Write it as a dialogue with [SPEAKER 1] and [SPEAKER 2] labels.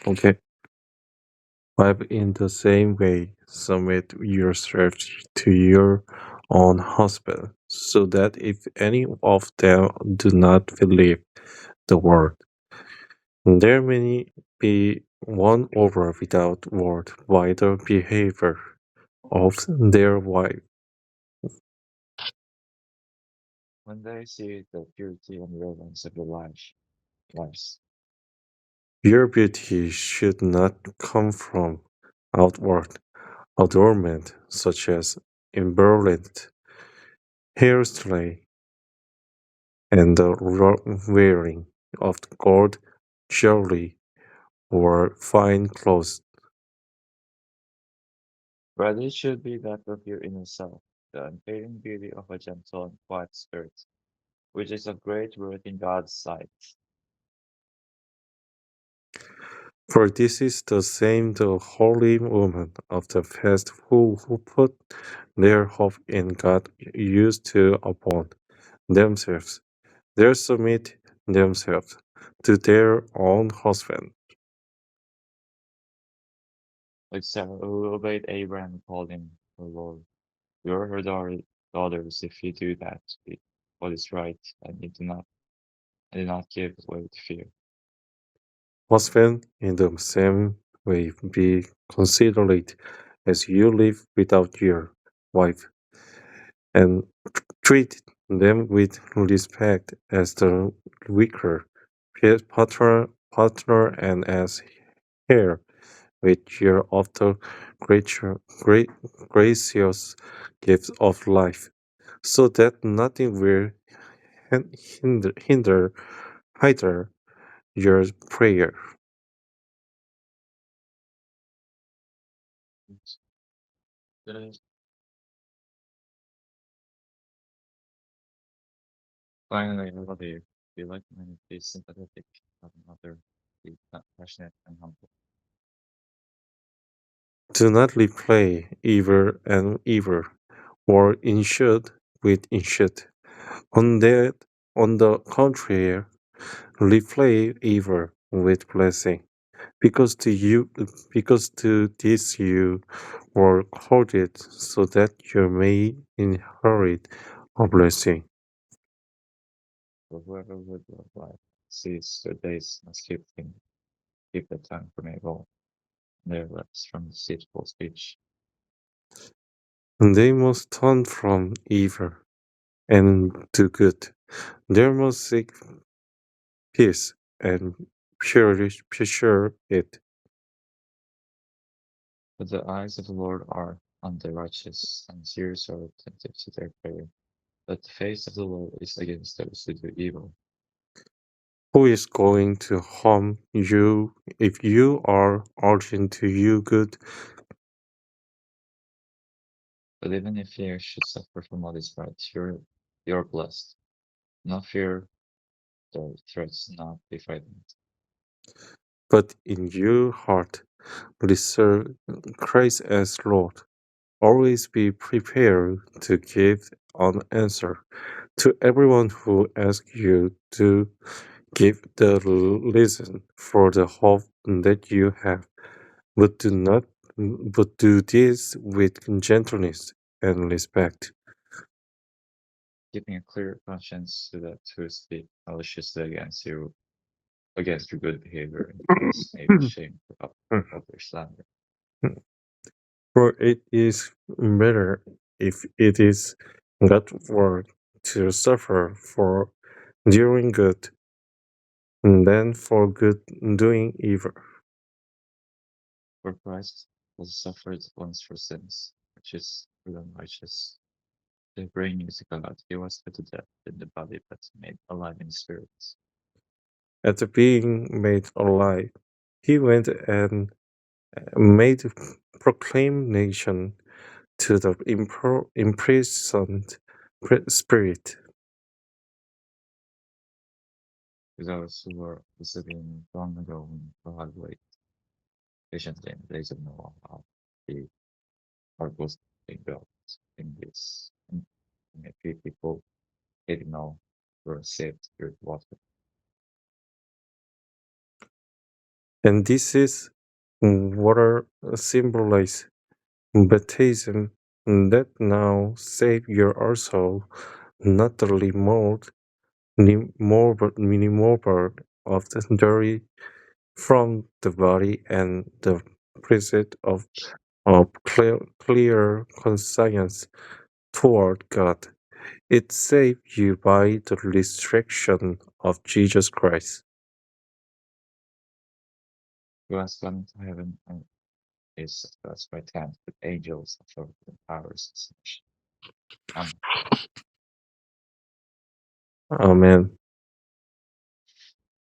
[SPEAKER 1] Okay. But in the same way, submit yourself to your own husband, so that if any of them do not believe the word, there may be won over without word by the behavior of their wife.
[SPEAKER 2] When they see the purity and reverence of the wives,
[SPEAKER 1] Your beauty should not come from outward adornment, such as embroidered hairstyle and the wearing of gold jewelry or fine clothes.
[SPEAKER 2] but it should be that of your inner self, the unfading beauty of a gentle and quiet spirit, which is of great worth in God's sight.
[SPEAKER 1] For this is the same the holy women of the past who put their hope in God used to upon themselves. They submit themselves to their own husband.
[SPEAKER 2] Like Sarah, who obeyed Abraham and called him her Lord. You are her daughters if you do that, what is right, and do not give way to fear.
[SPEAKER 1] Husband, in the same way, be considerate as you live without your wife, and treat them with respect as the weaker partner and as heir with your of the great, gracious gift of life, so that nothing will hinder either your prayer.
[SPEAKER 2] Uh, Finally, I love you. Be like minded, be sympathetic, love another, be passionate and humble.
[SPEAKER 1] Do not replay evil and evil, or insult with insult. On that, on the contrary, replay evil with blessing, because to this you were called it, so that you may inherit a blessing.
[SPEAKER 2] For whoever would love life sees their days must keep their tongue from evil, and their lips from deceitful speech.
[SPEAKER 1] And they must turn from evil and do good. They must seek peace and pursue it.
[SPEAKER 2] But the eyes of the Lord are on the righteous, and his ears are attentive to their prayer. But the face of the Lord is against those who do evil.
[SPEAKER 1] Who is going to harm you if you are urgent to you good?
[SPEAKER 2] But even if you should suffer from what is right, you're blessed. No fear, though threats not be frightened.
[SPEAKER 1] But in your heart reserve Christ as Lord. Always be prepared to give an answer to everyone who asks you to give the reason for the hope that you have, but do not but do this with gentleness and respect.
[SPEAKER 2] Keeping a clear conscience so that who speak maliciously against your good behavior in Christ may be ashamed of their slander.
[SPEAKER 1] For it is better if it is God's word to suffer for doing good than for good doing evil.
[SPEAKER 2] For Christ was suffered once for sins, which is for the unrighteous. To bring you to God, he was put to death in the body, but made alive in spirit.
[SPEAKER 1] After being made alive, he went and made proclamation to the imprisoned spirit.
[SPEAKER 2] To those who were disciplined long ago and who had waited patiently in the days of Noah, while the ark was being built in this, and a few people didn't know were saved through water.
[SPEAKER 1] And this is water symbolizes baptism that now save your soul, not the removal of the dirty from the body and the presence of clear conscience toward God. It saved you by the resurrection of Jesus Christ.
[SPEAKER 2] God's coming to heaven and is at God's right hand with angels, authority, and powers. Amen.
[SPEAKER 1] Amen.